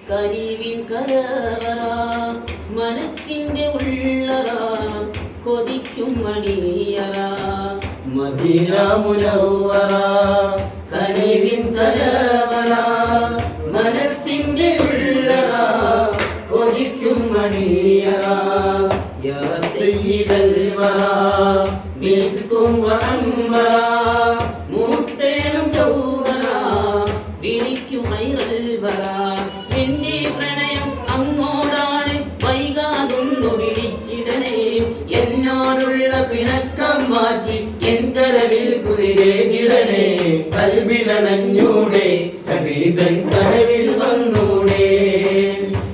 കനിവിൻ കരവറ മനസ്സിന്റെ ഉള്ളറ കൊതിക്കും മണിയറ മദീന മുനവ്വറ കനിവിൻ കരവറ മനസ്സിന്റെ ഉള്ളറ കൊതിക്കും മണിയറ യാ സയ്യിദൽ വറ മിസ്കും വഅൻവറ മുത്തേണം ചൗവറ വിളിക്കും ഖൈറൽ വറ എന്റെ പ്രണയം അങ്ങോടാണ് വൈകാതൊന്നു വിളിച്ചിടണേ എന്നോടുള്ള പിണക്കം മാറ്റി എൻ കരളിൽ കുളിരേകിടണേ കൽബിലണഞ്ഞൂടെ ഹബീബൻ കരവിൽ വന്നൂടെ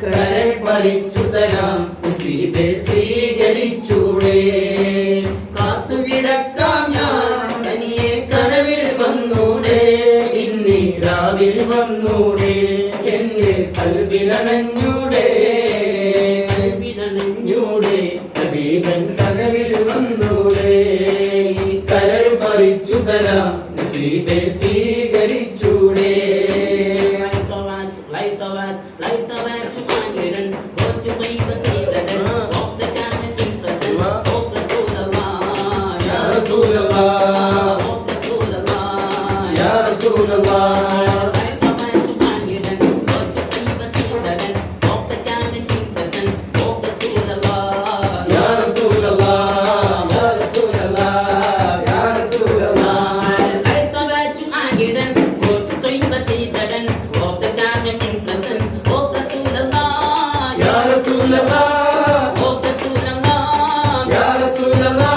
കരൾ പറിച്ചു തരാം നസീബെ സ്വീകരിച്ചൂടെ കാത്തുകിടക്കാം ഞാൻ തനിയെ കരവിൽ വന്നൂടെ ഇന്നീ രാവിൽ വന്നൂടെ എന്റെ കൽബിലണഞ്ഞൂടെ ഹബീബൻ കരവിൽ വന്നൂടെ കരൾ പറിച്ചു തരാം നസീബെ സ്വീകരിച്ചൂടെ light the match confidence got to be the secret of the camel in presence of Rasulullah ya Rasulullah of Rasulullah ya Rasulullah light the match confidence got to be the secret of the camel in presence of Rasulullah ya Rasulullah ya Rasulullah ya Rasulullah light the match confidence got to be the secret of the camel in presence of Rasulullah ya Rasulullah of Rasulullah ya Rasulullah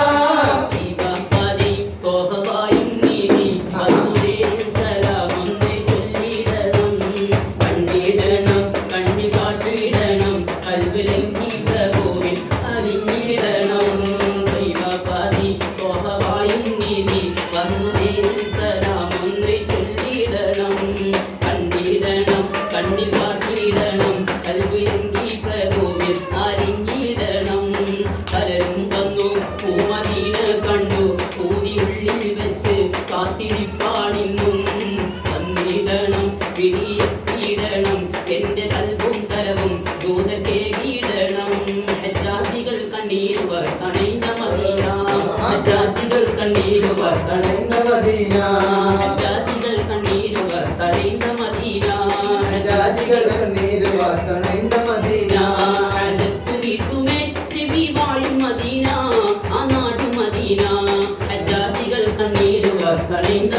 ദീപപതി തോഹവായും നീതി അതുരേ സലാമൊന്നേ ചൊല്ലിടണം കണ്ടിടണം കണ്ണി കാട്ടിടണം കൽവിലങ്കി പ്രഭുവിൽ അലിഞ്ഞിടണം ദീപപതി തോഹവായും നീതി അതുരേ സലാമൊന്നേ ചൊല്ലിടണം കണ്ടിടണം കണ്ണി കാട്ടിടണം കൽവിലങ്കി പ്രഭുവിൽ അലിഞ്ഞിടണം പലരും വന്നു പൂമദീന കണ്ടു പൂതി ഉള്ളിൽ വെച്ച് കാത്തിരിപ്പാണിന്നും വന്നിടണം വിളിയെത്തിയിടണം എന്റെ കൽവും കരവും ദൂതക്കേകിടണം ഹജ്ജാജികൾ കണ്ണീരുവർ കണയുന്ന മദീന ഹജ്ജാജികൾ കണ്ണീരുവർ കണയുന്ന മദീന ഹജ്ജാജികൾ കണ്ണീരുവർ കണയുന്ന മദീന ഹജ്ജാജികൾ കണ്ണീരുവർ കണയുന്ന മദീന ഹജ്ജത്തു വീട്ടുമേ നബി വാഴും മദീന ആ നാട്ടു മദീന ഹജ്ജാജികൾ കണ്ണീരുവർ കണയുന്ന